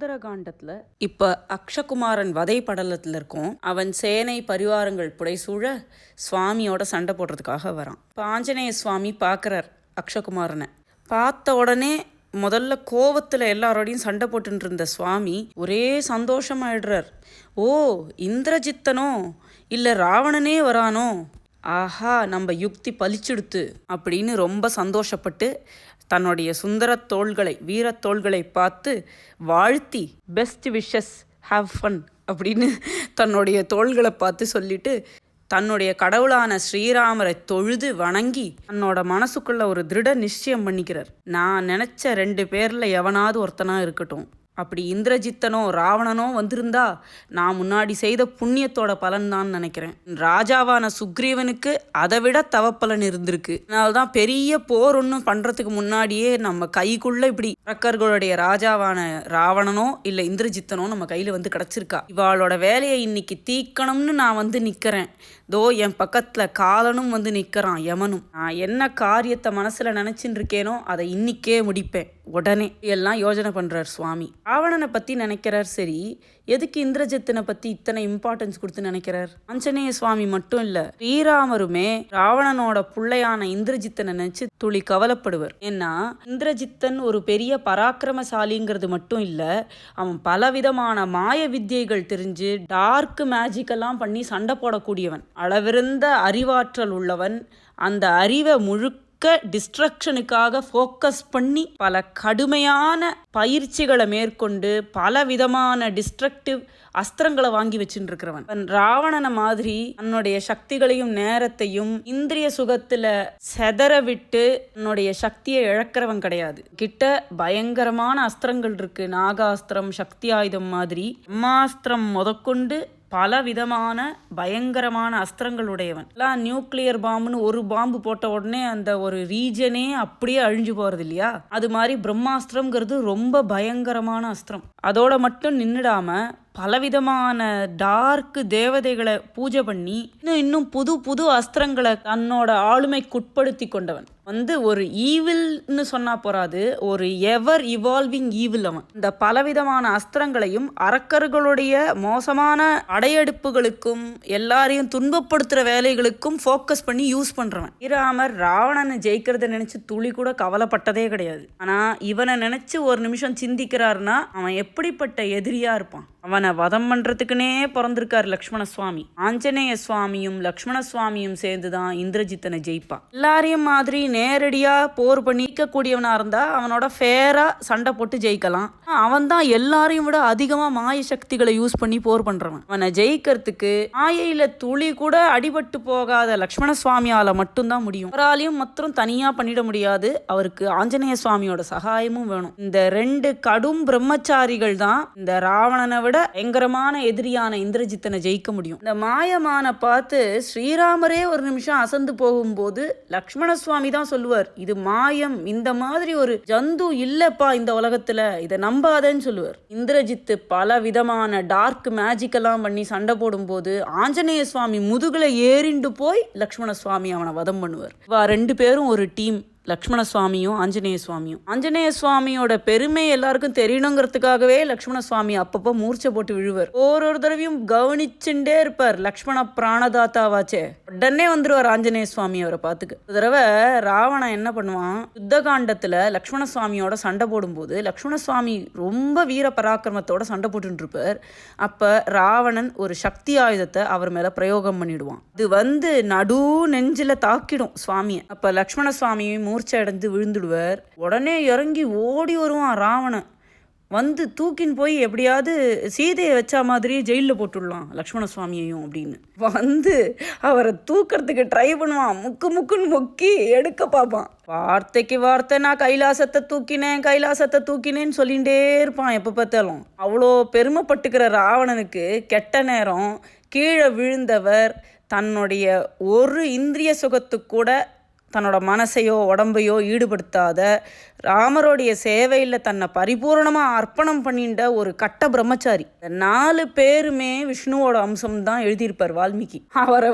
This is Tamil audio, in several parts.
சுந்தரகாண்டத்துல இப்ப அக்ஷகுமாரன் வதை படலத்துல இருக்கும். அவன் சேனை பரிவாரங்கள் புடைசூழ சுவாமியோட சண்டை போடுறதுக்காக வரான். இப்போ ஆஞ்சநேய சுவாமி பார்க்குறார் அக்ஷகுமாரனை. பார்த்த உடனே முதல்ல கோவத்தில் எல்லாரோடையும் சண்டை போட்டுட்டு இருந்த சுவாமி ஒரே சந்தோஷமாயிடுறார். ஓ, இந்திரஜித்தனோ இல்லை ராவணனே வரானோ, ஆஹா நம்ம யுக்தி பலிச்சுடுத்து அப்படின்னு ரொம்ப சந்தோஷப்பட்டு தன்னுடைய சுந்தரத் தோள்களை வீரத்தோள்களை பார்த்து வாழ்த்தி பெஸ்ட் விஷஸ் ஹாவ் ஃபன் அப்படின்னு தன்னுடைய தோள்களை பார்த்து சொல்லிட்டு தன்னுடைய கடவுளான ஸ்ரீராமரை தொழுது வணங்கி தன்னோட மனசுக்குள்ள ஒரு திருட நிச்சயம் பண்ணிக்கிறார். நான் நினச்ச 2 பேரில் எவனாவது ஒருத்தனா இருக்கட்டும், அப்படி இந்திரஜித்தனோ ராவணனோ வந்திருந்தா நான் முன்னாடி செய்த புண்ணியத்தோட பலன் தான் நினைக்கிறேன். ராஜாவான சுக்ரீவனுக்கு அதை விட தவப்பலன் இருந்திருக்கு. அதனால்தான் பெரிய போர் ஒன்றும் பண்றதுக்கு முன்னாடியே நம்ம கைக்குள்ள இப்படி அரக்கர்களுடைய ராஜாவான ராவணனோ இல்லை இந்திரஜித்தனோ நம்ம கையில வந்து கிடைச்சிருக்கா. இவாளோட வேலையை இன்னைக்கு தீக்கணும்னு நான் வந்து நிக்கிறேன். தோ என் பக்கத்துல காலனும் வந்து நிக்கிறான், யமனும். நான் என்ன காரியத்தை மனசுல நினைச்சுட்டு இருக்கேனோ அதை இன்னைக்கே முடிப்பேன் உடனே எல்லாம் யோஜனை பண்றார் சுவாமி. ராவணனை பத்தி நினைக்கிறார். சரி, எதுக்கு இந்திரஜித்தனை பத்தி இத்தனை இம்பார்ட்டன்ஸ் கொடுத்து நினைக்கிறார்? ஆஞ்சநேய சுவாமி மட்டும் இல்ல, ஸ்ரீராமருமே ராவணனோட புள்ளையான இந்திரஜித்தனை நினைச்சு துளி கவலைப்படுவர். ஏன்னா இந்திரஜித்தன் ஒரு பெரிய பராக்கிரமசாலிங்கிறது மட்டும் இல்ல, அவன் பலவிதமான மாய வித்தியைகள் தெரிஞ்சு டார்க் மேஜிக்கெல்லாம் பண்ணி சண்டை போடக்கூடியவன், அளவிருந்த அறிவாற்றல் உள்ளவன். அந்த அறிவை முழுக்க டிஸ்ட்ரக்ஷனுக்காக ஃபோக்கஸ் பண்ணி பல கடுமையான பயிற்சிகளை மேற்கொண்டு பல விதமான டிஸ்ட்ரக்டிவ் அஸ்திரங்களை வாங்கி வச்சுட்டு இருக்கிறவன். ராவணனை மாதிரி தன்னுடைய சக்திகளையும் நேரத்தையும் இந்திரிய சுகத்துல செதற விட்டு தன்னுடைய சக்தியை இழக்கிறவன் கிடையாது. கிட்ட பயங்கரமான அஸ்திரங்கள் இருக்கு. நாகாஸ்திரம், சக்தி ஆயுதம் மாதிரி பிரம்மாஸ்திரம் முதற்கொண்டு பல விதமான பயங்கரமான அஸ்திரங்கள் உடையவன். எல்லாம் நியூக்ளியர் பாம்புன்னு ஒரு பாம்பு போட்ட உடனே அந்த ஒரு ரீஜனே அப்படியே அழிஞ்சு போறது இல்லையா, அது மாதிரி பிரம்மாஸ்திரம்ங்கிறது ரொம்ப பயங்கரமான அஸ்திரம். அதோட மட்டும் நின்றுடாம பலவிதமான டார்க் தேவதைகளை பூஜை பண்ணி இன்னும் புது புது அஸ்திரங்களை தன்னோட ஆளுமைக்குட்படுத்தி கொண்டவன். ஒரு ஈவில்னு சொன்னா போறாது, ஒரு எவர் இவால்விங் ஈவில் அவன். இந்த பலவிதமான அஸ்திரங்களையும் அரக்கர்களுடைய மோசமான படையெடுப்புகளுக்கும் எல்லாரையும் துன்பப்படுத்துற வேலைகளுக்கும் ஃபோக்கஸ் பண்ணி யூஸ் பண்றவன். ஸ்ரீராமர் ராவணனை ஜெயிக்கிறத நினைச்சு துளி கூட கவலைப்பட்டதே கிடையாது. ஆனா இவனை நினைச்சு ஒரு நிமிஷம் சிந்திக்கிறாருன்னா அவன் எப்படிப்பட்ட எதிரியா இருப்பான். அவனை வதம் பண்றதுக்குன்னே பிறந்திருக்காரு லக்ஷ்மண சுவாமி. ஆஞ்சநேய சுவாமியும் லக்ஷ்மண சுவாமியும் சேர்ந்துதான் இந்திரஜித்தனை ஜெயிப்பான். எல்லாரையும் மாதிரி நேரடியா போர் பண்ணிக்கக்கூடியவனா இருந்தா அவனோட ஃபேரா சண்டை போட்டு ஜெயிக்கலாம். அவன் தான் எல்லாரையும் விட அதிகமா மாய சக்திகளை யூஸ் பண்ணி போர் பண்றவன். அவனை ஜெயிக்கிறதுக்கு மாயையில துளி கூட அடிபட்டு போகாத லக்ஷ்மண சுவாமியால மட்டும்தான் முடியும். அவராலையும் மாத்திரம் தனியா பண்ணிட முடியாது. அவருக்கு ஆஞ்சநேய சுவாமியோட சகாயமும் வேணும். இந்த 2 கடும் பிரம்மச்சாரிகள் தான் இந்த ராவணனை விட பயங்கரமான எதிரியான இந்திரஜித்தனை ஜெயிக்க முடியும். இந்த மாயமான பார்த்து ஸ்ரீராமரே ஒரு நிமிஷம் அசந்து போகும்போது லக்ஷ்மண சுவாமி தான் சொல்லுவார், இது மாயம், இந்த மாதிரி ஒரு ஜந்து இல்லப்பா இந்த உலகத்துல, இதை நம்பாதன்னு சொல்லுவார். இந்திரஜித்து பல விதமான டார்க் மேஜிக் எல்லாம் பண்ணி சண்டை போடும் போது ஆஞ்சநேய சுவாமி முதுகுல ஏறிண்டு போய் லக்ஷ்மண சுவாமி அவனை வதம் பண்ணுவார். 2 பேரும் ஒரு டீம், லக்ஷ்மண சுவாமியும் ஆஞ்சநேய சுவாமியும். ஆஞ்சநேய சுவாமியோட பெருமை எல்லாருக்கும் தெரியணுங்கிறதுக்காகவே லக்ஷ்மண சுவாமி அப்பப்போ மூர்ச்சை போட்டு விழுவர். ஒரு தடவையும் கவனிச்சுட்டே இருப்பார். லக்ஷ்மண பிராணதாத்தாவாச்சே, உடனே வந்துருவார் ஆஞ்சநேய சுவாமி அவரை பார்த்துக்க. ஒரு தடவை ராவணன் என்ன பண்ணுவான், யுத்த காண்டத்துல லக்ஷ்மண சுவாமியோட சண்டை போடும்போது லக்ஷ்மண சுவாமி ரொம்ப வீர பராக்கிரமத்தோட சண்டை போட்டு இருப்பார். அப்ப ராவணன் ஒரு சக்தி ஆயுதத்தை அவர் மேல பிரயோகம் பண்ணிடுவான். இது நடு நெஞ்சில தாக்கிடும் சுவாமியை. அப்ப லக்ஷ்மண சுவாமியும் மூர்ச்சை அடைந்து விழுந்துடுவார். உடனே இறங்கி ஓடி வருவான் ராவணன். தூக்கின்னு போய் எப்படியாவது சீதையை வச்சா மாதிரியே ஜெயிலில் போட்டுடலாம் லக்ஷ்மண சுவாமியையும் அப்படின்னு அவரை தூக்கிறதுக்கு ட்ரை பண்ணுவான். முக்குன்னு முக்கி எடுக்க பார்ப்பான். வார்த்தைக்கு வார்த்தை நான் கைலாசத்தை தூக்கினேன்னு சொல்லிகிட்டே இருப்பான் எப்போ பார்த்தாலும். அவ்வளோ பெருமைப்பட்டுக்கிற ராவணனுக்கு கெட்ட நேரம் கீழே விழுந்தவர் தன்னுடைய ஒரு இந்திரிய சுகத்துக்கு கூட தன்னோட மனசையோ உடம்பையோ ஈடுபடுத்தாத ராமருடைய சேவையில் தன்னை பரிபூர்ணமாக அர்ப்பணம் பண்ணிட்ட ஒரு கட்ட பிரம்மச்சாரி. 4 பேருமே விஷ்ணுவோட அம்சம் தான் எழுதியிருப்பார் வால்மீகி. அவரை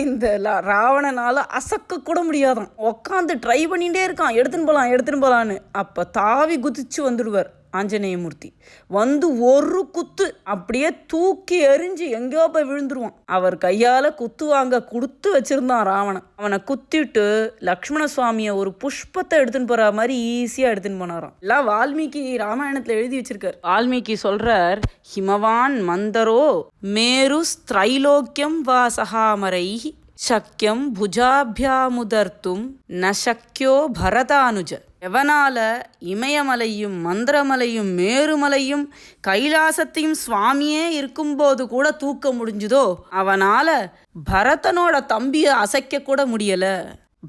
இந்த ராவணனால அசக்க கூட முடியாதான். உட்காந்து ட்ரை பண்ணிகிட்டே இருக்கான், எடுத்துன்னு போகலான்னு. அப்போ தாவி குதிச்சு வந்துடுவார் ஆஞ்சநேயமூர்த்தி. வந்து ஒரு குத்து அப்படியே தூக்கி எறிஞ்சு எங்கேயோ போய் விழுந்துருவான். அவர் கையால் குத்து வாங்க கொடுத்து வச்சிருந்தான் ராவணன். அவனை குத்திட்டு லக்ஷ்மண சுவாமியை ஒரு புஷ்பத்தை எடுத்துன்னு போற மாதிரி ஈஸியாக எடுத்துன்னு போனாராம். எல்லாம் வால்மீகி ராமாயணத்தில் எழுதி வச்சிருக்கார். வால்மீகி சொல்றார், ஹிமவான் மந்தரோ மேரு ஸ்திரைலோக்கியம் வாசகாமரை சக்கியம் புஜாபியாமுதர்த்தும் நசக்கியோ பரதானுஜ. எவனால இமயமலையும் மந்திரமலையும் மேருமலையும் கைலாசத்தையும் சுவாமியே இருக்கும்போது கூட தூக்க முடிஞ்சுதோ அவனால பரதனோட தம்பியை அசைக்க கூட முடியல.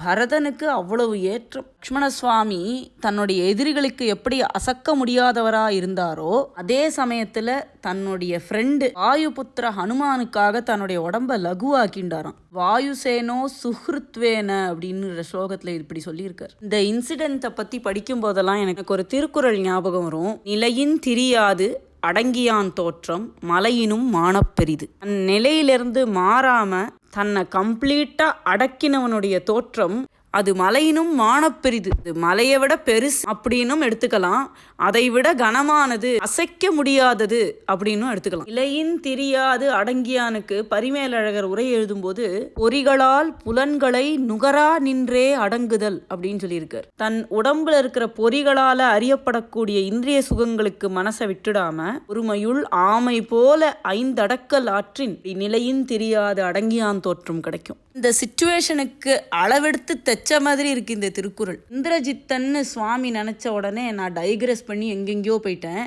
பரதனுக்கு அவ்வளவு ஏற்றம். லக்ஷ்மண சுவாமி தன்னுடைய எதிரிகளுக்கு எப்படி அசக்க முடியாதவரா இருந்தாரோ அதே சமயத்துல தன்னுடைய ஃப்ரெண்டு வாயுபுத்திர ஹனுமானுக்காக தன்னுடைய உடம்ப லகுவாக்கிண்டாராம். வாயுசேனோ சுஹ்ருத்வேன அப்படின்னு ஸ்லோகத்துல இப்படி சொல்லியிருக்கார். இந்த இன்சிடென்ட்டை பத்தி படிக்கும் போதெல்லாம் எனக்கு ஒரு திருக்குறள் ஞாபகம் வரும். நிலையின் திரியாது அடங்கியான் தோற்றம் மலையினும் மானப்பெரிது. அந்நிலையிலிருந்து மாறாம தன்னை கம்ப்ளீட்டாக அடக்கினவனுடைய தோற்றம் அது மலையினும் மானப்பெரிது. இது மலையை விட பெருசு அப்படின்னும் எடுத்துக்கலாம், அதை விட கனமானது, அசைக்க முடியாதது அப்படின்னும் எடுத்துக்கலாம். இலையின் திரியாது அடங்கியானுக்கு பரிமேலழகர் உரை எழுதும்போது பொறிகளால் புலன்களை நுகரா நின்றே அடங்குதல் அப்படின்னு சொல்லியிருக்கார். தன் உடம்புல இருக்கிற பொறிகளால அறியப்படக்கூடிய இந்திரிய சுகங்களுக்கு மனசை விட்டுடாம ஒருமையுள் ஆமை போல ஐந்தடக்கல் ஆற்றின் நிலையின் திரியாது அடங்கியான் தோற்றம் கிடைக்கும். இந்த சிச்சுவேஷனுக்கு அளவெடுத்து தைச்ச மாதிரி இருக்கு இந்த திருக்குறள். இந்திரஜித்தன்னு சுவாமி நினச்ச உடனே நான் டைக்ரெஸ் பண்ணி எங்கெங்கேயோ போயிட்டேன்.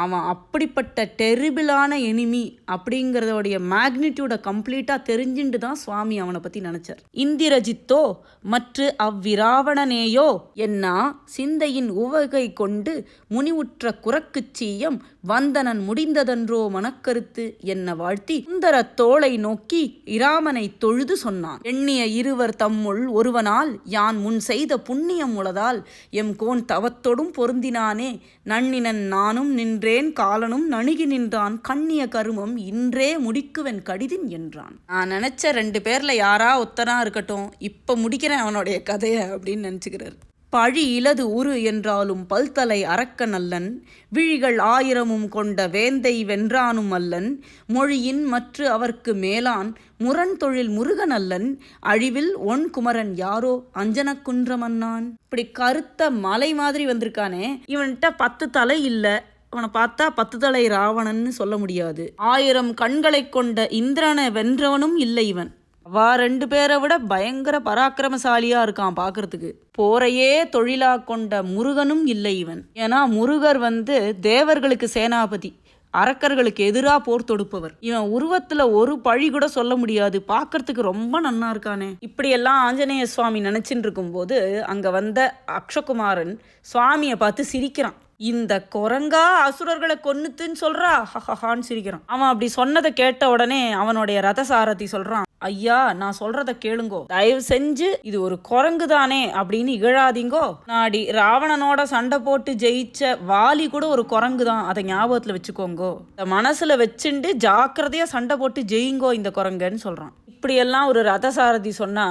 அவன் அப்படிப்பட்ட டெரிபிளான எனிமி அப்படிங்கிறதோடைய மேக்னிடியூடை கம்ப்ளீட்டாக தெரிஞ்சுட்டு தான் சுவாமி அவனை பற்றி நினச்சார். இந்திரஜித்தோ மற்ற அவ்விராவணனேயோ என்னா சிந்தையின் உவகை கொண்டு முனிவுற்ற குரக்குச் சீயம் வந்தனன் முடிந்ததன்றோ மனக்கருத்து என்ன வாழ்த்தி சுந்தர தோளை நோக்கி இராமனை தொழுது சொன்னான். எண்ணிய இருவர் தம்முள் ஒருவனால் யான் முன் செய்த புண்ணியம் உளதால் எம் கோன் தவத்தொடும் பொருந்தினானே நன்னினன் நானும் நின்றேன் காலனும் நணுகி நின்றான் கண்ணிய கருமம் இன்றே முடிக்குவன் கடிதின் என்றான். நான் நினைச்ச 2 பேர்ல யாரா ஒத்தனா இருக்கட்டும், இப்ப முடிக்கிறேன் அவனுடைய கதையை அப்படின்னு நினைச்சுக்கிறார். பழி இலது உரு என்றாலும் பல்தலை அரக்கன் அல்லன், விழிகள் 1000 கொண்ட வேந்தை வென்றானும் அல்லன், மொழியின் மற்ற அவர்க்கு மேலான் முரண் தொழில் முருகன் அல்லன், அழிவில் ஒன் குமரன் யாரோ அஞ்சன குன்றமன்னான். இப்படி கருத்த மலை மாதிரி வந்திருக்கானே, இவன்கிட்ட 10 தலை இல்லை, அவனை பார்த்தா 10 தலை ராவணன்னு சொல்ல முடியாது. 1000 கண்களை கொண்ட இந்திரனை வென்றவனும் இல்லை இவன். அவா 2 பேரை விட பயங்கர பராக்கிரமசாலியா இருக்கான் பார்க்கறதுக்கு. போரையே தொழிலா கொண்ட முருகனும் இல்லை இவன். ஏன்னா முருகர் தேவர்களுக்கு சேனாபதி, அரக்கர்களுக்கு எதிராக போர் தொடுப்பவர். இவன் உருவத்துல ஒரு பழி கூட சொல்ல முடியாது, பார்க்கறதுக்கு ரொம்ப நன்னா இருக்கானே. இப்படியெல்லாம் ஆஞ்சநேய சுவாமி நினைச்சுட்டு இருக்கும்போது அங்க அக்ஷகுமாரன் சுவாமியை பார்த்து சிரிக்கிறான். இந்த குரங்கா அசுரர்களை கொன்னுத்துன்னு சொல்றா, ஹஹான்னு சிரிக்கிறான். அவன் அப்படி சொன்னதை கேட்ட உடனே அவனுடைய ரதசாரதி சொல்றான், ஐயா நான் சொல்றத கேளுங்கோ, தயவு செஞ்சு இது ஒரு குரங்கு தானே அப்படின்னு இகழாதீங்கோ. நாடி ராவணனோட சண்டை போட்டு ஜெயிச்ச வாலி கூட ஒரு குரங்கு தான், அதை ஞாபகத்துல வச்சுக்கோங்கோ. இந்த மனசுல வச்சுண்டு ஜாக்கிரதையா சண்டை போட்டு ஜெயிங்கோ இந்த குரங்குன்னு சொல்றான். இப்படியெல்லாம் ஒரு ரதசாரதி சொன்னா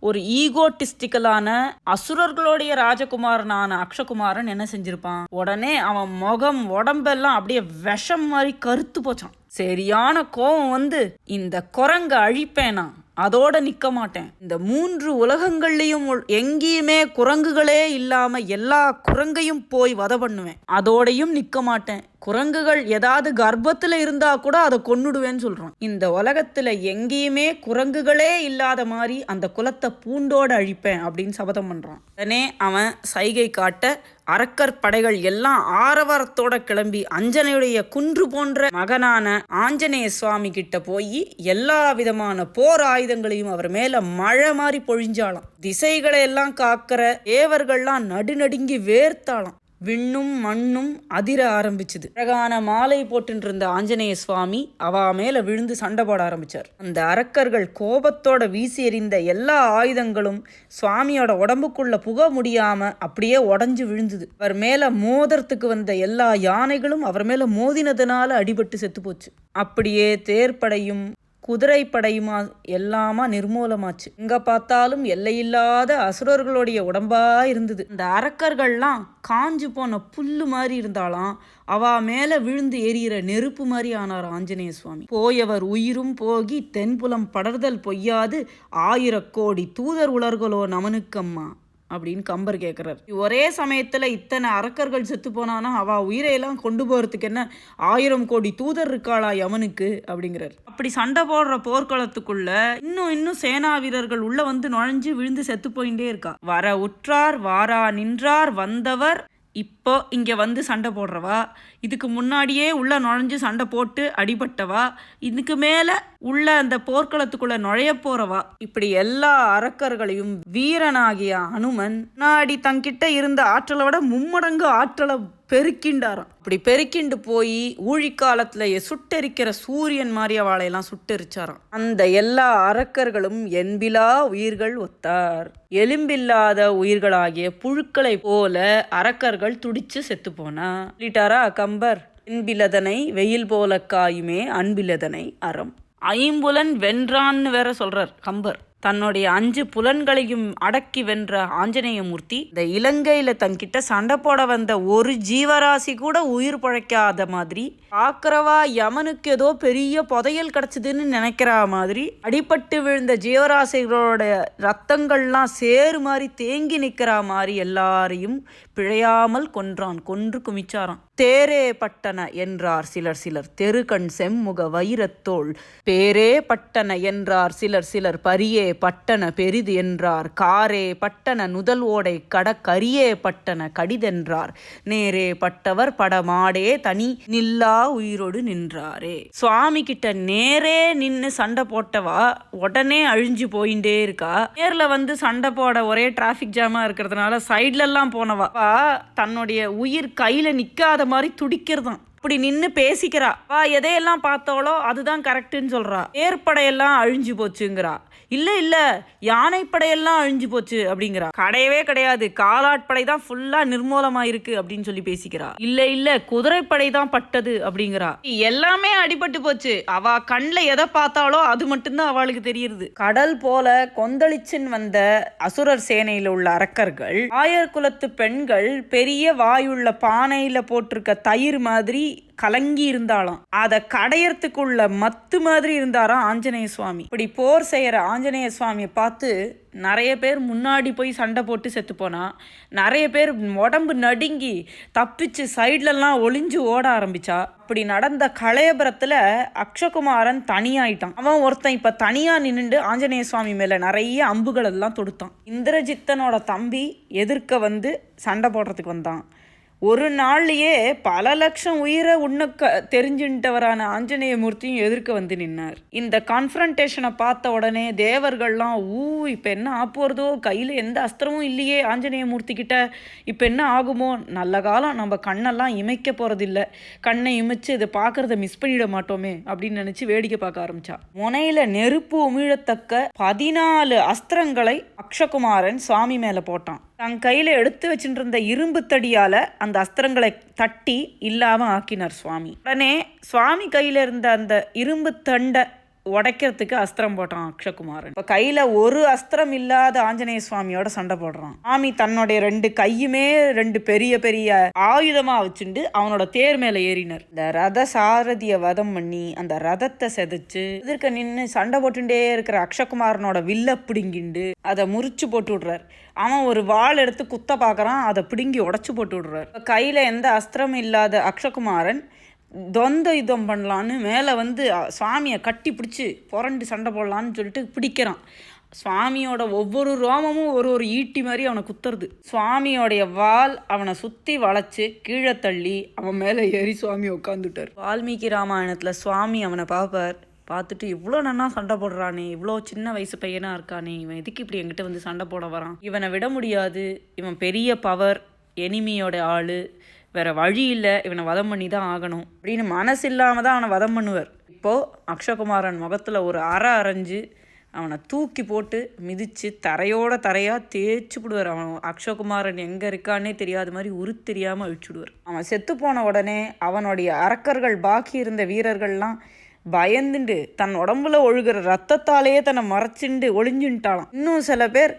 ஒரு ஈகோட்டிஸ்டிக்கலான அசுரர்களுடைய ராஜகுமாரனான அக்ஷகுமாரன் என்ன செஞ்சிருப்பான்? உடனே அவன் முகம் உடம்பெல்லாம் அப்படியே விஷம் மாதிரி கருத்து போச்சான். சரியான கோபம் இந்த குரங்க அழிப்பேனா, அதோட நிக்க மாட்டேன், இந்த 3 உலகங்கள்லயும் எங்கேயுமே குரங்குகளே இல்லாம எல்லா குரங்கையும் போய் வத பண்ணுவேன், அதோடையும் நிக்க மாட்டேன், குரங்குகள் ஏதாவது கர்ப்பத்துல இருந்தா கூட அதை கொன்னுடுவேன்னு சொல்றான். இந்த உலகத்துல எங்கேயுமே குரங்குகளே இல்லாத மாதிரி அந்த குலத்தை பூண்டோட அழிப்பேன் அப்படின்னு சபதம் பண்றான். உடனே அவன் சைகை காட்ட அரக்கர் படைகள் எல்லாம் ஆரவாரத்தோட கிளம்பி அஞ்சனையுடைய குன்று போன்ற மகனான ஆஞ்சநேய சுவாமி கிட்ட போய் எல்லா விதமான போர் ஆயுதங்களையும் அவர் மேல மழை மாதிரி பொழிஞ்சாலாம். திசைகளை எல்லாம் காக்கிற தேவர்கள்லாம் நடுநடுங்கி வேர்த்தாலாம். விண்ணும் மண்ணும் அதிர ஆரம்பிச்சுது. அழகான மாலை போட்டு இருந்த ஆஞ்சநேய சுவாமி அவ மேல விழுந்து சண்டை போட ஆரம்பிச்சார். அந்த அரக்கர்கள் கோபத்தோட வீசி எறிந்த எல்லா ஆயுதங்களும் சுவாமியோட உடம்புக்குள்ள புக முடியாம அப்படியே உடஞ்சு விழுந்தது. அவர் மேல மோதறதுக்கு வந்த எல்லா யானைகளும் அவர் மேல மோதினதுனால அடிபட்டு செத்து போச்சு. அப்படியே தேர்ப்படையும் குதிரைப்படையுமா எல்லாமா நிர்மூலமாச்சு. எங்க பார்த்தாலும் எல்லையில்லாத அசுரர்களுடைய உடம்பா இருந்தது. இந்த அரக்கர்கள்லாம் காஞ்சு போன புல்லு மாதிரி இருந்தாலாம். அவா மேல விழுந்து எரியிற நெருப்பு மாதிரி ஆனார் ஆஞ்சநேய சுவாமி. போயவர் உயிரும் போகி தென்புலம் படர்தல் பொய்யாது 1000 கோடி தூதர் உலர்களோ நமனுக்கம்மா அப்படின்னு கம்பர் கேட்குறாரு. ஒரே சமயத்தில் இத்தனை அரக்கர்கள் செத்து போனானா அவள் உயிரையெல்லாம் கொண்டு போகிறதுக்கு என்ன 1000 கோடி தூதர் இருக்காளா யமனுக்கு அப்படிங்கிறார். அப்படி சண்டை போடுற போர்க்களத்துக்குள்ள இன்னும் சேனா வீரர்கள் உள்ள வந்து நுழைஞ்சு விழுந்து செத்து போயிட்டே இருக்கா. வர உற்றார் வாரா நின்றார் வந்தவர் இப்போ இங்கே வந்து சண்டை போடுறவா, இதுக்கு முன்னாடியே உள்ள நுழைஞ்சு சண்டை போட்டு அடிபட்டவா, இதுக்கு மேலே உள்ள அந்த போர்க்களத்துக்குள்ள நுழைய போறவா, இப்படி எல்லா அரக்கர்களையும் வீரனாகிய அனுமன் முன்னாடி தங்கிட்ட இருந்த ஆற்றலை விட மும்மடங்கு ஆற்றலை பெருக்கிண்டாராம். இப்படி பெருக்கிண்டு போய் ஊழிக்காலத்துல சுட்டெரிக்கிற சூரியன் மாதிரி அவளையெல்லாம் சுட்டெரிச்சாராம். அந்த எல்லா அரக்கர்களும் என்பிலா உயிர்கள் ஒத்தார். எலும்பில்லாத உயிர்களாகிய புழுக்களை போல அரக்கர்கள் துடிச்சு செத்து போனா சொல்லிட்டாரா கம்பர். என்பிலதனை வெயில் போல காயுமே அன்பிலதனை அறம். ஐம்புலன் வென்றான்னு வேற சொல்றார் கம்பர். தன்னுடைய 5 புலன்களையும் அடக்கி வென்ற ஆஞ்சநேயமூர்த்தி இந்த இலங்கையில தன்கிட்ட சண்டை போட வந்த ஒரு ஜீவராசி கூட உயிர் பழைக்காத மாதிரி, பார்க்கிறவா யமனுக்கு ஏதோ பெரிய புதையல் கிடைச்சதுன்னு நினைக்கிற மாதிரி, அடிபட்டு விழுந்த ஜீவராசிகளோட ரத்தங்கள்லாம் சேறு மாதிரி தேங்கி நிற்கிற மாதிரி எல்லாரையும் பிழையாமல் கொன்றான். கொன்று குமிச்சாராம். தேரே பட்டன என்றார் சிலர் தெருகண் செம்முக வைரத்தோள், பேரே பட்டன என்றார் சிலர் பரியே பட்டன பெரிது என்றார், காரே பட்டன நுதல் ஓடை கடக்கரியே பட்டன கடிதென்றார், நேரே பட்டவர் படமாடே தனி நில்லா உயிரோடு நின்றாரே. சுவாமி கிட்ட நேரே நின்று சண்டை போட்டவா உடனே அழிஞ்சு போயிட்டே இருக்கா. நேர்ல வந்து சண்டை போட ஒரே டிராபிக் ஜாமா இருக்கிறதுனால சைட்ல எல்லாம் போனவா தன்னுடைய உயிர் கையில நிக்காத மாதிரி துடிக்கிறதான். அப்படி நின்று பேசிக்கிறா. எதையெல்லாம் பார்த்தாலோ அதுதான் கரெக்டுன்னு சொல்றா. ஏற்படையெல்லாம் அழிஞ்சு போச்சுங்கிறா. இல்ல யானைப்படையெல்லாம் அழிஞ்சு போச்சு அப்படிங்கிறா. கிடையவே கிடையாது, காலாட்படை தான் ஃபுல்லா நிர்மூலமா இருக்கு அப்படின்னு சொல்லி பேசிக்கிறா. இல்ல குதிரைப்படை தான் பட்டது அப்படிங்கிறா. எல்லாமே அடிபட்டு போச்சு. அவ கண்ணுல எதை பார்த்தாலோ அது மட்டும்தான் அவளுக்கு தெரியுது. கடல் போல கொந்தளிச்சின் வந்த அசுரர் சேனையில உள்ள அரக்கர்கள் ஆயர்குலத்து பெண்கள் பெரிய வாயுள்ள பானையில போட்டிருக்க தயிர் மாதிரி கலங்கி இருந்தாலும் அதை கடையறதுக்குள்ள மத்து மாதிரி இருந்தாராம் ஆஞ்சநேய சுவாமி. இப்படி போர் செய்யற ஆஞ்சநேய சுவாமியை பார்த்து நிறைய பேர் முன்னாடி போய் சண்டை போட்டு செத்து போனா, நிறைய பேர் உடம்பு நடுங்கி தப்பிச்சு சைட்லலாம் ஒளிஞ்சு ஓட ஆரம்பிச்சா. அப்படி நடந்த களையபுரத்துல அக்ஷகுமாரன் தனியாயிட்டான். அவன் ஒருத்தன் இப்ப தனியா நின்னுண்டு ஆஞ்சநேய சுவாமி மேல நிறைய அம்புகள் எல்லாம் தொடுத்தான். இந்திரஜித்தனோட தம்பி எதிர்க்க வந்து சண்டை போடுறதுக்கு வந்தான். ஒரு நாள்லயே பல லட்சம் உயிரை தெரிஞ்சுட்டவரான ஆஞ்சநேயமூர்த்தியும் எதிர்க்க வந்து நின்னார். இந்த கான்ஃபரன்டேஷனை பார்த்த உடனே தேவர்கள்லாம் இப்போ என்ன ஆப்போறதோ, கையில் எந்த அஸ்திரமும் இல்லையே ஆஞ்சநேயமூர்த்தி கிட்ட, இப்போ என்ன ஆகுமோ, நல்ல காலம் நம்ம கண்ணெல்லாம் இமைக்க போறதில்லை, கண்ணை இமைச்சு இதை பார்க்கறத மிஸ் பண்ணிட மாட்டோமே அப்படின்னு நினைச்சு வேடிக்கை பார்க்க ஆரம்பிச்சா. முனையில நெருப்பு உமிழத்தக்க 14 அஸ்திரங்களை அக்ஷகுமாரன் சுவாமி மேல போட்டான். தன் கையில் எடுத்து வச்சுட்டு இருந்த இரும்பு தடியால் அந்த அஸ்திரங்களை தட்டி இல்லாமல் ஆக்கினார் சுவாமி. உடனே சுவாமி கையில் இருந்த அந்த இரும்பு தண்டை உடைக்கிறதுக்கு அஸ்திரம் போட்டான் அக்ஷகுமாரன். இப்போ கையில் ஒரு அஸ்திரம் இல்லாத ஆஞ்சநேய சுவாமியோட சண்டை போடுறான். சுவாமி தன்னுடைய 2 கையுமே 2 பெரிய பெரிய ஆயுதமாக வச்சுட்டு அவனோட தேர் மேலே ஏறினார். இந்த ரத சாரதியை வதம் பண்ணி அந்த ரதத்தை செதைச்சு எதிர்க்க நின்று சண்டை போட்டுட்டே இருக்கிற அக்ஷகுமாரனோட வில்ல பிடுங்கிண்டு அதை முறிச்சு போட்டு விடுறார். அவன் ஒரு வாள் எடுத்து குத்த பார்க்குறான், அதை பிடுங்கி உடச்சி போட்டு விடுறார். கையில் எந்த அஸ்திரமும் இல்லாத அக்ஷகுமாரன் தொந்த யுத்தம் பண்ணலான்னு மேலே வந்து சுவாமியை கட்டி பிடிச்சி புரண்டு சண்டை போடலான்னு சொல்லிட்டு பிடிக்கிறான். சுவாமியோட ஒவ்வொரு ரோமமும் ஒரு ஈட்டி மாதிரி அவனை குத்துறது. சுவாமியோடைய வால் அவனை சுற்றி வளைச்சு கீழே தள்ளி அவன் மேலே ஏறி சுவாமி உட்காந்துட்டார். வால்மீகி ராமாயணத்தில் சுவாமி அவனை பார்த்துட்டு இவ்வளோ நன்னா சண்டை போடுறானே, இவ்வளோ சின்ன வயசு பையனாக இருக்கானே, இவன் எதுக்கு இப்படி என்கிட்ட வந்து சண்டை போட வரான், இவனை விட முடியாது, இவன் பெரிய பவர், எனிமியோட ஆள், வேற வழி இல்லை, இவனை வதம் பண்ணி தான் ஆகணும் அப்படின்னு மனசு இல்லாமல் தான் அவனை வதம் பண்ணுவார். இப்போது அக்ஷகுமாரன் முகத்தில் ஒரு அரைஞ்சு அவனை தூக்கி போட்டு மிதித்து தரையாக தேய்ச்சி விடுவார். அவன் அக்ஷகுமாரன் எங்கே இருக்கானே தெரியாத மாதிரி தெரியாமல் அழிச்சுடுவார். அவன் செத்து போன உடனே அவனுடைய அரக்கர்கள் பாக்கி இருந்த வீரர்கள்லாம் பயந்துண்டு தன் உடம்புல ஒழுகிற ரத்தத்தாலேயே தன்னை மறைச்சிண்டு ஒளிஞ்சுட்டாளாம். இன்னும் சில பேர்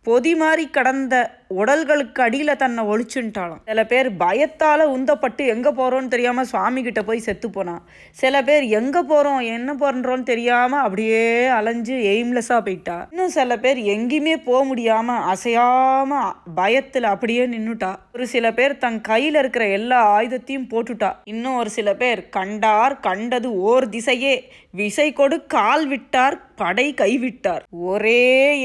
பொதி மாதிரி கடந்த உடல்களுக்கு அடியில் தன்னை ஒழிச்சுட்டாளாம். சில பேர் பயத்தால் உந்தப்பட்டு எங்கே போகிறோன்னு தெரியாமல் சுவாமி கிட்ட போய் செத்து போனான். சில பேர் எங்கே போகிறோம் என்ன பண்ணுறோன்னு தெரியாமல் அப்படியே அலைஞ்சு எய்ம்லெஸ்ஸாக போயிட்டா. இன்னும் சில பேர் எங்கேயுமே போக முடியாமல் அசையாமல் பயத்தில் அப்படியே நின்றுட்டா. ஒரு சில பேர் தன் கையில் இருக்கிற எல்லா ஆயுதத்தையும் போட்டுட்டா. இன்னும் ஒரு சில பேர் கண்டார் கண்டது ஓர் திசையே விசை கொடு கால் விட்டார் படை கைவிட்டார். ஒரே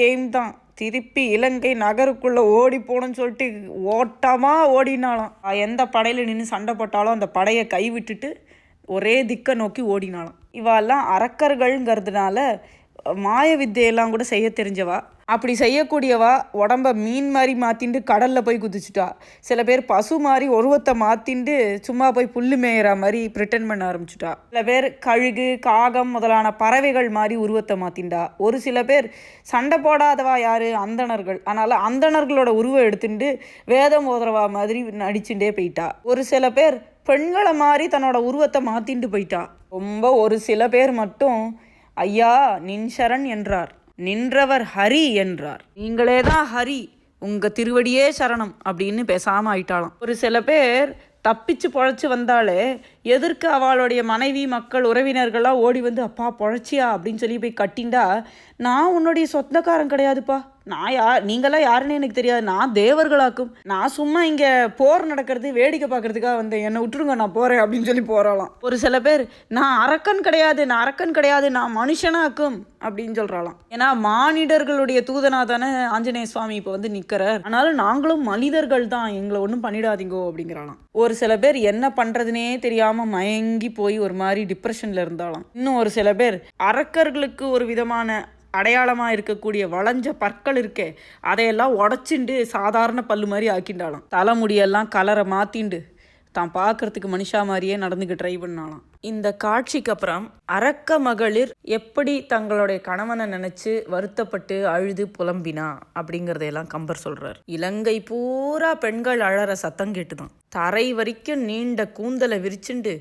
எய்ம் தான், திருப்பி இலங்கை நகருக்குள்ளே ஓடி போகணும்னு சொல்லிட்டு ஓட்டமாக ஓடினாலாம். எந்த படையில் நின்று சண்டை போட்டாலும் அந்த படையை கைவிட்டுட்டு ஒரே திக்கை நோக்கி ஓடினாலாம். இவாலாம் அரக்கர்கள்ங்கிறதுனால மாய வித்தையெல்லாம் கூட செய்ய தெரிஞ்சவா. அப்படி செய்யக்கூடியவா உடம்ப மீன் மாதிரி மாற்றிண்டு கடலில் போய் குதிச்சுட்டா. சில பேர் பசு மாதிரி உருவத்தை மாற்றிண்டு சும்மா போய் புல்லு மேயிற மாதிரி ப்ரிட்டன் பண்ண ஆரம்பிச்சுட்டா. சில பேர் கழுகு காகம் முதலான பறவைகள் மாதிரி உருவத்தை மாற்றிண்டா. ஒரு சில பேர் சண்டை போடாதவா யார், அந்தணர்கள். அதனால் அந்தணர்களோட உருவம் எடுத்துட்டு வேதம் ஓதுறவா மாதிரி நடிச்சுட்டே போயிட்டா. ஒரு சில பேர் பெண்களை மாதிரி தன்னோட உருவத்தை மாற்றிண்டு போயிட்டா. ரொம்ப ஒரு சில பேர் மட்டும் ஐயா நின் சரண் என்றார், நின்றவர் ஹரி என்றார். நீங்களே தான் ஹரி, உங்க திருவடியே சரணம் அப்படின்னு பேசாமல் ஆயிட்டாளாம். ஒரு சில பேர் தப்பிச்சு பொழைச்சி வந்தாலே எதிர்க்கு அவளுடைய மனைவி மக்கள் உறவினர்கள்லாம் ஓடி வந்து அப்பா பொழைச்சியா அப்படின்னு சொல்லி போய் கட்டிண்டா, நான் உன்னுடைய சொந்தக்காரன் கிடையாதுப்பா, நீங்களாம் யாருன்னு எனக்கு தெரியாது, நான் தேவர்களாக்கும், நான் சும்மா இங்கே போர் நடக்கிறது வேடிக்கை பார்க்கறதுக்காக வந்தேன், என்னை விட்டுருங்க நான் போகிறேன் அப்படின்னு சொல்லி போகிறாளாம். ஒரு சில பேர் நான் அரக்கன் கிடையாது நான் மனுஷனாக்கும் அப்படின்னு சொல்கிறாளாம். ஏன்னா மானிடர்களுடைய தூதனா தானே ஆஞ்சநேய சுவாமி இப்போ வந்து நிற்கிறார், அதனால நாங்களும் மனிதர்கள் தான், எங்களை ஒன்றும் பண்ணிடாதீங்கோ அப்படிங்கிறாளாம். ஒரு சில பேர் என்ன பண்ணுறதுனே தெரியாமல் மயங்கி போய் ஒரு மாதிரி டிப்ரெஷனில் இருந்தாலாம். இன்னும் ஒரு சில பேர் அரக்கர்களுக்கு ஒரு விதமான அடையாளமாக இருக்கக்கூடிய வளைஞ்ச பற்கள் இருக்கே அதையெல்லாம் உடச்சிண்டு சாதாரண பல்லு மாதிரி ஆக்கிண்டாலாம். தலைமுடியெல்லாம் கலரை மாற்றிண்டு தான் பார்க்கறதுக்கு மனுஷா மாதிரியே நடந்துக்க ட்ரை பண்ணாலாம். இந்த காட்சிக்கு அப்புறம் அரக்க மகளிர் எப்படி தங்களுடைய கணவனை நினச்சி வருத்தப்பட்டு அழுது புலம்பினா அப்படிங்கிறதையெல்லாம் கம்பர் சொல்கிறார். இலங்கை பூரா பெண்கள் அழற சத்தம் கேட்டுதான். தரை வரைக்கும் நீண்ட கூந்தலை விரிச்சுண்டு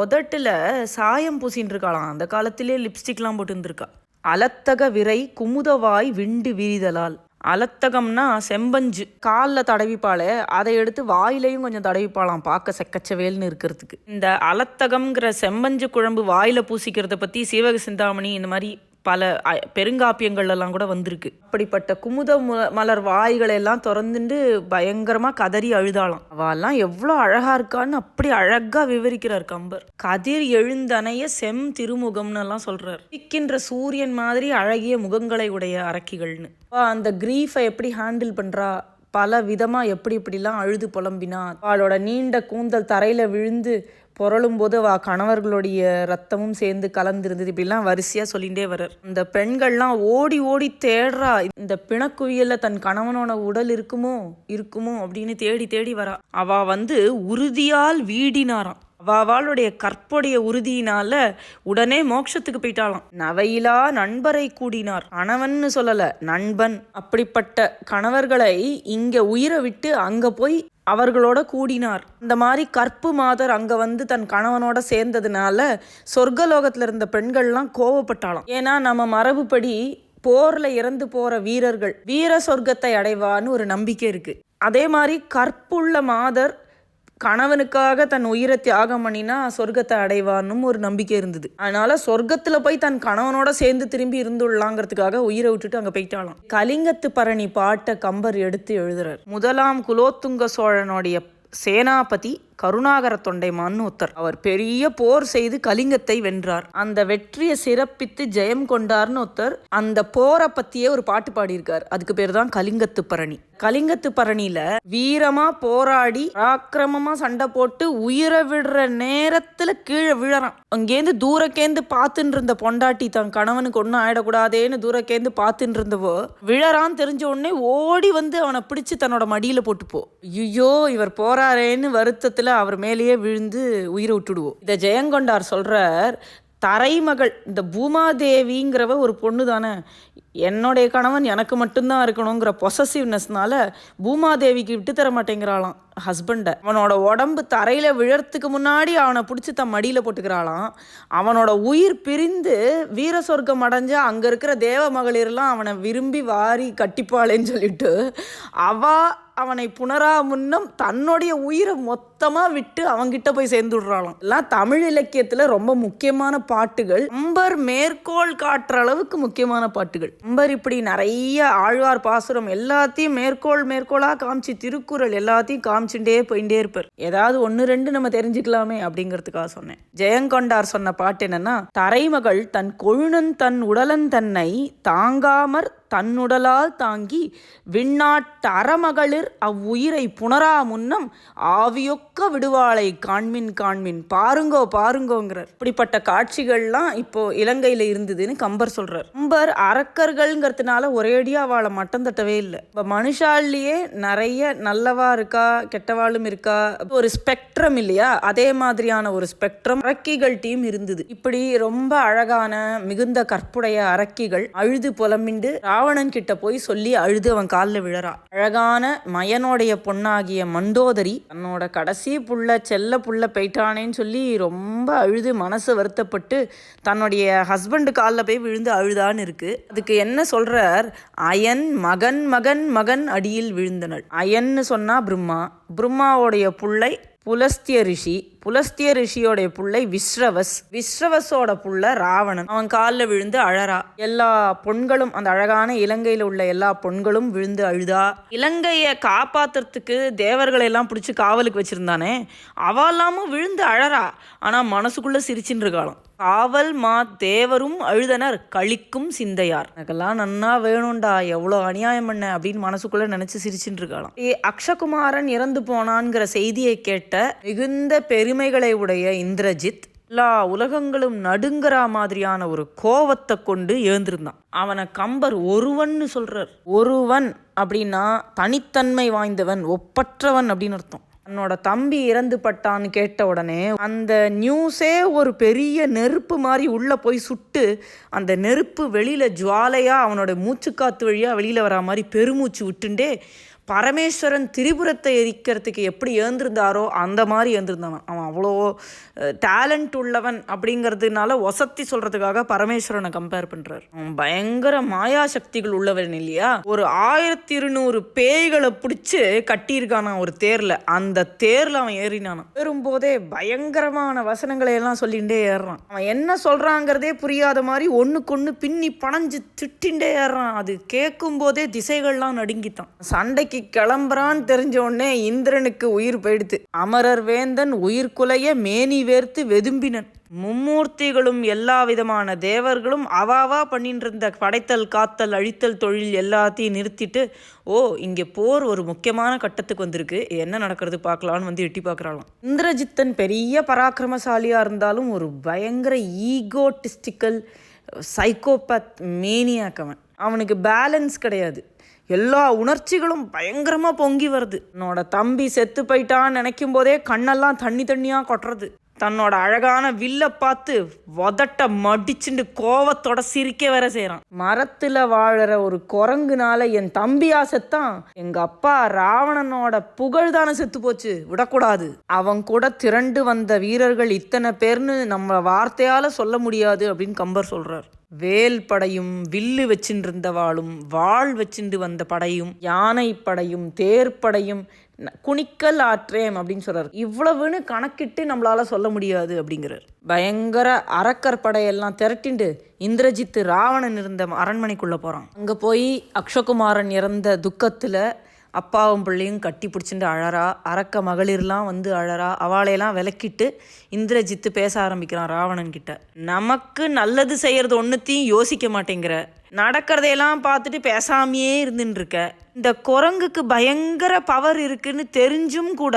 உதட்டில் சாயம் பூசின்னு இருக்காளாம். அந்த காலத்திலே லிப்ஸ்டிக்லாம் போட்டு இருந்திருக்கா. அலத்தக விரை குமுதவாய் விண்டு விரிதலால். அலத்தகம்னா செம்பஞ்சு காலில் தடவிப்பாளே, அதை எடுத்து வாயிலையும் கொஞ்சம் தடவிப்பாளாம் பார்க்க செக்கச்சவேல்னு இருக்கிறதுக்கு. இந்த அலத்தகம்ங்கிற செம்பஞ்சு குழம்பு வாயில் பூசிக்கிறத பற்றி சீவக சிந்தாமணி இந்த மாதிரி பல பெருங்காப்பியங்கள்லாம் கூட வந்திருக்கு. அப்படிப்பட்ட குமுத மலர் வாய்களெல்லாம் திறந்துட்டு பயங்கரமாக கதறி அழுதாளாம். அவெல்லாம் எவ்வளோ அழகா இருக்கான்னு அப்படி அழகா விவரிக்கிறார் கம்பர். கதிர் எழுந்தனைய செம் திருமுகம்னு எல்லாம் சொல்றார். பிக்கின்ற சூரியன் மாதிரி அழகிய முகங்களை உடைய அரக்கிகள்னு. அந்த கிரீஃபை எப்படி ஹேண்டில் பண்றா, பல விதமாக இப்படிலாம் அழுது புலம்பினா, அவளோட நீண்ட கூந்தல் தரையில் விழுந்து புரளும் போது கணவர்களுடைய ரத்தமும் சேர்ந்து கலந்துருந்தது, இப்படிலாம் வரிசையாக சொல்லிகிட்டே வர்றார். இந்த பெண்கள்லாம் ஓடி ஓடி தேடுறா, இந்த பிணக்குவியலில் தன் கணவனோட உடல் இருக்குமோ அப்படின்னு தேடி தேடி வரா. அவ வந்து உறுதியால் வீடினாராம். அவளுடைய கற்புடைய உறுதியினால உடனே மோட்சத்துக்கு போயிட்டாளாம். நவையிலா நண்பரை கூடினார். கணவன்னு சொல்லல, நண்பன். அப்படிப்பட்ட கணவர்களை இங்க உயிரை விட்டு அங்க போய் அவர்களோட கூடினார். இந்த மாதிரி கற்பு மாதர் அங்க வந்து தன் கணவனோட சேர்ந்ததுனால சொர்க்கலோகத்துல இருந்த பெண்கள்லாம் கோவப்பட்டாளாம். ஏன்னா நம்ம மரபுப்படி போர்ல இறந்து போற வீரர்கள் வீர சொர்க்கத்தை அடைவான்னு ஒரு நம்பிக்கை இருக்கு. அதே மாதிரி கற்புள்ள மாதர் கணவனுக்காக தன் உயிரை தியாகம் பண்ணினா சொர்க்கத்தை அடைவான்னு ஒரு நம்பிக்கை இருந்தது. அதனால சொர்க்கத்துல போய் தன் கணவனோட சேர்ந்து திரும்பி இருந்துள்ளாங்கிறதுக்காக உயிரை விட்டுட்டு அங்க போயிட்டாலாம். கலிங்கத்து பரணி பாட்டை கம்பர் எடுத்து எழுதுறார். முதலாம் குலோத்துங்க சோழனுடைய சேனாபதி கருணாகர தொண்டைமான்னு ஒருத்தர். அவர் பெரிய போர் செய்து கலிங்கத்தை வென்றார். அந்த வெற்றியை சிறப்பித்து ஜெயம் கொண்டார்னு ஒருத்தர் அந்த போரை பத்தியே ஒரு பாட்டு பாடியிருக்கார். அதுக்கு பேர் தான் கலிங்கத்து பரணி. கலிங்கத்து பரணியில வீரமா போராடி ஆக்கிரமமா சண்டை போட்டு உயிரை விடுற நேரத்துல கீழே விழறான். அங்கேருந்து தூரக்கேந்து பார்த்துட்டு இருந்த பொண்டாட்டி தன் கணவனுக்கு ஒன்னும் ஆயிடக்கூடாதேன்னு தூரக்கேந்து பார்த்துட்டு இருந்தவோ விழறான்னு தெரிஞ்ச உடனே ஓடி வந்து அவனை பிடிச்சு தன்னோட மடியில போட்டுப்போ. ஐயோ இவர் போறாரேன்னு வருத்தத்துல அவர் மேலேயே விழுந்து உயிரை விட்டுடுவோம். இதை ஜெயங்கொண்டார் சொல்றார். தரைமகள் இந்த பூமாதேவிங்கிறவ ஒரு பொண்ணு தானே, என்னுடைய கணவன் எனக்கு மட்டும்தான் இருக்கணுங்கிற பொசசிவ்னஸ்னால பூமாதேவிக்கு விட்டு தர மாட்டேங்கிறாளாம் ஹஸ்பண்டை. அவனோட உடம்பு தரையில் விழறதுக்கு முன்னாடி அவனை பிடிச்சி தன் மடியில் போட்டுக்கிறாளாம். அவனோட உயிர் பிரிந்து வீர சொர்க்கம் அடைஞ்ச அங்கே இருக்கிற தேவ மகளிர்லாம் அவனை விரும்பி வாரி கட்டிப்பாளேன்னு சொல்லிட்டு அவனை புனரா முன்னம் தன்னுடைய உயிரை மொத்தமாக விட்டு அவங்கிட்ட போய் சேர்ந்து விடுறாளாம். எல்லாம் தமிழ் இலக்கியத்தில் ரொம்ப முக்கியமான பாட்டுகள். கம்பர் மேற்கோள் காட்டுற அளவுக்கு முக்கியமான பாட்டுகள். கம்பர் இப்படி நிறைய ஆழ்வார் பாசுரம் எல்லாத்தையும் மேற்கோளாக காமிச்சு, திருக்குறள் எல்லாத்தையும் காமிச்சுட்டே போயிட்டே இருப்பார். ஏதாவது 1-2 நம்ம தெரிஞ்சுக்கலாமே அப்படிங்கிறதுக்காக சொன்னேன். ஜெயங்கொண்டார் சொன்ன பாட்டு என்னன்னா, தரைமகள் தன் கொழுனன் தன் உடலன் தன்னை தாங்காமற் தன்னுடலால் தாங்கி விண்ணாட்டு அறமகளிர் அவ்வுயிரை புனரா முன்னம் ஆவியொக்க விடுவாளை காண்மின் பாருங்கோங்கிறார். இப்படிப்பட்ட காட்சிகள்லாம் இப்போ இலங்கையில் இருந்ததுன்னு கம்பர் சொல்றார். கம்பர் அரக்கர்கள்ங்கிறதுனால ஒரேடியாக அவளை மட்டம் தட்டவே இல்லை. இப்போ மனுஷாலேயே நிறைய நல்லவா இருக்கா, கெட்டவாளும் இருக்கா, ஒரு ஸ்பெக்ட்ரம் இல்லையா, அதே மாதிரியான ஒரு ஸ்பெக்ட்ரம் அரக்கிகள் டீம் இருந்தது. இப்படி ரொம்ப அழகான மிகுந்த கற்புடைய அரக்கிகள் அழுது புலம்பிண்டு ராவணன் கிட்ட போய் சொல்லி அழுது அவன் காலில் விழறா. அழகான மயனோடைய பொண்ணாகிய மண்டோதரி தன்னோட கடைசி செல்ல புள்ள போயிட்டானேன்னு சொல்லி ரொம்ப அழுது மனசு வருத்தப்பட்டு தன்னுடைய ஹஸ்பண்டு காலில் போய் விழுந்து அழுதான்னு இருக்கு. அதுக்கு என்ன சொல்றார், அயன் மகன் அடியில் விழுந்தனள். அயன்னு சொன்னா பிரம்மாவோடைய புள்ளை புலஸ்திய ரிஷியோடைய புள்ளை விஸ்ரவஸோட புள்ள ராவணன். அவன் காலில் விழுந்து அழறா. எல்லா பொண்களும், அந்த அழகான இலங்கையில் உள்ள எல்லா பொண்களும் விழுந்து அழுதா. இலங்கையை காப்பாத்துறதுக்கு தேவர்களை எல்லாம் பிடிச்சி காவலுக்கு வச்சிருந்தானே, அவெல்லாமும் விழுந்து அழறா. ஆனால் மனசுக்குள்ள சிரிச்சின்னு இருக்காளாம். காவல் தேவரும் அழுதனர் கழிக்கும் சிந்தையார். எனக்கெல்லாம் நன்னா வேணும்டா, எவ்வளோ அநியாயம் பண்ண அப்படின்னு மனசுக்குள்ள நினைச்சு சிரிச்சுட்டு இருக்கலாம். அக்ஷகுமாரன் இறந்து போனான்ங்கிற செய்தியை கேட்ட மிகுந்த பெருமைகளை உடைய இந்திரஜித் எல்லா உலகங்களும் நடுங்கிற மாதிரியான ஒரு கோவத்தை கொண்டு எழுந்திருந்தான். அவனை கம்பர் ஒருவன்னு சொல்றார். ஒருவன் அப்படின்னா தனித்தன்மை வாய்ந்தவன், ஒப்பற்றவன் அப்படின்னு அர்த்தம். தன்னோட தம்பி இறந்து பட்டான்னு கேட்ட உடனே அந்த நியூஸே ஒரு பெரிய நெருப்பு மாதிரி உள்ள போய் சுட்டு அந்த நெருப்பு வெளியில ஜுவாலையா அவனோட மூச்சுக்காத்து வழியா வெளியில வரா மாதிரி பெருமூச்சு விட்டுண்டே பரமேஸ்வரன் திரிபுரத்தை எரிக்கிறதுக்கு எப்படி எழுந்திருந்தாரோ அந்த மாதிரி எழுந்திருந்தான். அவன் அவ்வளோ டேலண்ட் உள்ளவன் அப்படிங்கிறதுனால ஒசத்தி சொல்கிறதுக்காக பரமேஸ்வரனை கம்பேர் பண்ணுறார். அவன் பயங்கர மாயா சக்திகள் உள்ளவன் இல்லையா. ஒரு 1200 பேய்களை பிடிச்சி கட்டியிருக்கானான் ஒரு தேரில். அந்த தேரில் அவன் ஏறினானான். ஏறும்போதே பயங்கரமான வசனங்களை எல்லாம் சொல்லிகிட்டே ஏறுறான். அவன் என்ன சொல்கிறாங்கிறதே புரியாத மாதிரி ஒன்றுக்கொன்று பின்னி பணஞ்சு திட்டின்ண்டே ஏறுறான். அது கேட்கும் போதே திசைகள்லாம் நடுங்கித்தான். சண்டைக்கு கிளம்புறான்னு தெரிஞ்ச உடனே இந்திரனுக்கு உயிர் போயிடுத்து. அமரர் வேந்தன் உயிர் குலைய மேனி வேர்த்து வெதும்பினன். மும்மூர்த்திகளும் எல்லா விதமான தேவர்களும் அவாவா பண்ணிட்டு இருந்த படைத்தல் காத்தல் அழித்தல் தொழில் எல்லாத்தையும் நிறுத்திட்டு, இங்கே போர் ஒரு முக்கியமான கட்டத்துக்கு வந்திருக்கு, என்ன நடக்கிறது பார்க்கலான்னு வந்து எட்டி பார்க்குறாளாம். இந்திரஜித்தன் பெரிய பராக்கிரமசாலியாக இருந்தாலும் ஒரு பயங்கர ஈகோட்டிஸ்டிக்கல் சைக்கோபேத் மேனியாக். அவனுக்கு பேலன்ஸ் கிடையாது. எல்லா உணர்ச்சிகளும் பயங்கரமாக பொங்கி வருது. என்னோட தம்பி செத்து போயிட்டான்னு நினைக்கும் போதே கண்ணெல்லாம் தண்ணியாக கொட்டுறது. தன்னோட அழகான வில்லை பார்த்து வதட்ட மடிச்சுண்டு கோவத்தோட சிரிக்க வேற செய்கிறான். மரத்தில் வாழற ஒரு குரங்குனால என் தம்பியா செத்தான், எங்கள் அப்பா ராவணனோட புகழ் தானே செத்து போச்சு, விடக்கூடாது. அவன் கூட திரண்டு வந்த வீரர்கள் இத்தனை பேர்னு நம்ம வார்த்தையால் சொல்ல முடியாது அப்படின்னு கம்பர் சொல்கிறார். வேல் படையும் வில்லு வச்சுட்டு இருந்தவாளும் வாள் வச்சுட்டு வந்த படையும் யானை படையும் தேர்ப்படையும் குணிக்கல் ஆற்றேம் அப்படின்னு சொல்றாரு. இவ்வளவுன்னு கணக்கிட்டு நம்மளால சொல்ல முடியாது அப்படிங்கிறார். பயங்கர அரக்கர் படையெல்லாம் திரட்டிண்டு இந்திரஜித்து ராவணன் இருந்த அரண்மனைக்குள்ள போறான். அங்க போய் அக்ஷகுமாரன் இறந்த துக்கத்துல அப்பாவும் பிள்ளையும் கட்டி பிடிச்சிட்டு அழறா. அரக்க மகளிர்லாம் வந்து அழறா. அவளையெல்லாம் விலக்கிட்டு இந்திரஜித்து பேச ஆரம்பிக்கிறான் ராவணன் கிட்ட. நமக்கு நல்லது செய்யறது ஒன்றுத்தையும் யோசிக்க மாட்டேங்கிற, நடக்கிறதையெல்லாம் பார்த்துட்டு பேசாமையே இருந்துன்னு இருக்க, இந்த குரங்குக்கு பயங்கர பவர் இருக்குன்னு தெரிஞ்சும் கூட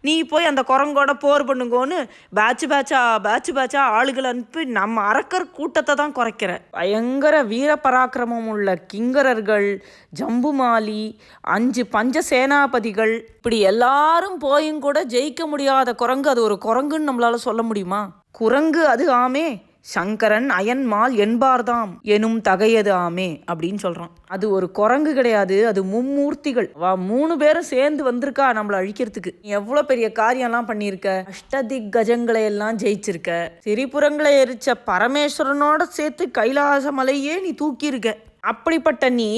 நீ போய் அந்த குரங்கோட போர் பண்ணுங்கோன்னு பேட்ச் பேட்சா ஆளுகள் அனுப்பி நம்ம அரக்கர் கூட்டத்தை தான் குறைக்கிற. பயங்கர வீர பராக்கிரமம் உள்ள கிங்கரர்கள், ஜம்புமாலி, 5 பஞ்சசேனாபதிகள், இப்படி எல்லாரும் போயும் கூட ஜெயிக்க முடியாத குரங்கு அது ஒரு குரங்குன்னு நம்மளால சொல்ல முடியுமா? குரங்கு அது ஆமே, சங்கரன் அயன்மால் என்பார்தாம் எனும் தகையது ஆமே அப்படின்னு சொல்றான். அது ஒரு குரங்கு கிடையாது, அது மும்மூர்த்திகள். 3 பேரும் சேர்ந்து வந்திருக்கா நம்மளை அழிக்கிறதுக்கு. நீ எவ்வளவு பெரிய காரியம்லாம் பண்ணியிருக்க, அஷ்டதிக் கஜங்களை எல்லாம் ஜெயிச்சிருக்க, திரிபுரங்களை எரிச்ச பரமேஸ்வரனோட சேர்த்து கைலாச மலையே நீ தூக்கியிருக்க. அப்படிப்பட்ட நீ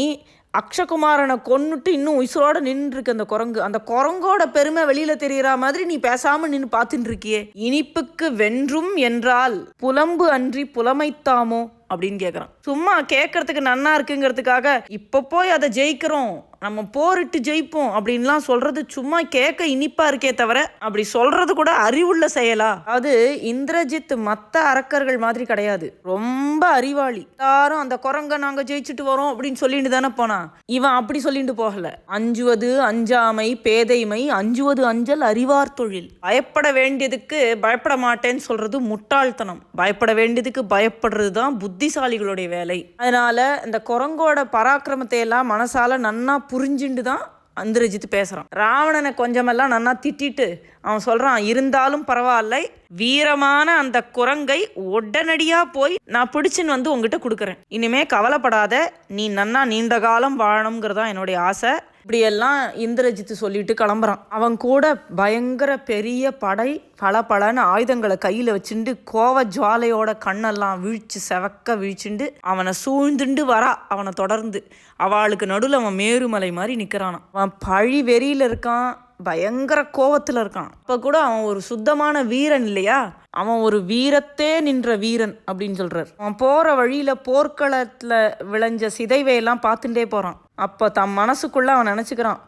அக்ஷகுமாரனை கொன்னுட்டு இன்னும் உயிரோட நின்று இருக்கு அந்த குரங்கு. அந்த குரங்கோட பெருமை வெளியில தெரியற மாதிரி நீ பேசாம நின்று பார்த்துட்டு இருக்கியே. இனிப்புக்கு வென்றும் என்றால் புலம்பு அன்றி புலமைத்தாமோ அப்படின்னு கேட்குறான். சும்மா கேட்கறதுக்கு நன்னா இருக்குங்கிறதுக்காக இப்போ போய் அதை ஜெயிக்கிறோம், நம்ம போரிட்டு ஜெயிப்போம் அப்படின்லாம் சொல்றது சும்மா கேட்க இனிப்பா இருக்கே தவிர அப்படி சொல்றது கூட அறிவுள்ள செயலா? அது இந்திரஜித் மற்ற அரக்கர்கள் மாதிரி கிடையாது, ரொம்ப அறிவாளி. எல்லாரும் அந்த குரங்க நாங்க ஜெயிச்சுட்டு வரோம் அப்படின்னு சொல்லிட்டு தானே போனா. இவன் அப்படி சொல்லிட்டு போகல. அஞ்சுவது அஞ்சாமை பேதைமை, அஞ்சுவது அஞ்சல் அறிவார் தொழில். பயப்பட வேண்டியதுக்கு பயப்பட மாட்டேன்னு சொல்றது முட்டாள்தனம். பயப்பட வேண்டியதுக்கு பயப்படுறது தான் புத்திசாலிகளுடைய வேலை. அதனால இந்த குரங்கோட பராக்கிரமத்தை எல்லாம் மனசால நன்னா புரிஞ்சுண்டு தான் இந்திரஜித் பேசுறான். ராவணனை கொஞ்சமெல்லாம் நன்னா திட்டிட்டு அவன் சொல்றான், இருந்தாலும் பரவாயில்ல, வீரமான அந்த குரங்கை உடனடியா போய் நான் பிடிச்சின்னு வந்து உங்ககிட்ட கொடுக்குறேன். இனிமே கவலைப்படாத, நீ நன்னா நீண்ட காலம் வாழணுங்கிறதா என்னுடைய ஆசை. இப்படியெல்லாம் இந்திரஜித்து சொல்லிட்டு கிளம்புறான். அவன் கூட பயங்கர பெரிய படை, பலன்னு ஆயுதங்களை கையில வச்சுட்டு கோவ ஜுவாலையோட கண்ணெல்லாம் வீழ்ச்சி செவக்க வீழ்ச்சிண்டு அவனை சூழ்ந்துண்டு வரா. அவனை தொடர்ந்து அவளுக்கு நடுவில் அவன் மேருமலை மாதிரி நிற்கிறானான். அவன் பழி வெறியில இருக்கான், பயங்கர கோவத்தில் இருக்கான். இப்போ கூட அவன் ஒரு சுத்தமான வீரன் இல்லையா, அவன் ஒரு வீரத்தே நின்ற வீரன் அப்படின்னு சொல்றார். அவன் போற வழியில போர்க்களத்துல விளைஞ்ச சிதைவையெல்லாம் பார்த்துட்டே போறான். அப்போ தம் மனசுக்குள்ள அவன் நினைச்சுக்கிறான்,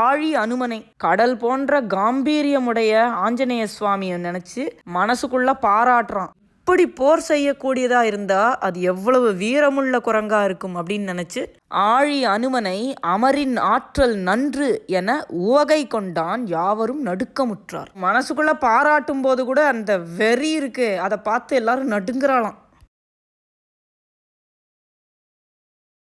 ஆழி அனுமனை, கடல் போன்ற காம்பீரியமுடைய ஆஞ்சநேய சுவாமியை நினைச்சு மனசுக்குள்ள பாராட்டுறான். இப்படி போர் செய்யக்கூடியதா இருந்தா அது எவ்வளவு வீரமுள்ள குரங்கா இருக்கும் அப்படின்னு நினைச்சு ஆழி அனுமனை அமரின் ஆற்றல் நன்று என உவகை கொண்டான். யாவரும் நடுக்கமுற்றார். மனசுக்குள்ள பாராட்டும் போது கூட அந்த வெறி இருக்கு, அதை பார்த்து எல்லாரும் நடுங்குறாளாம்.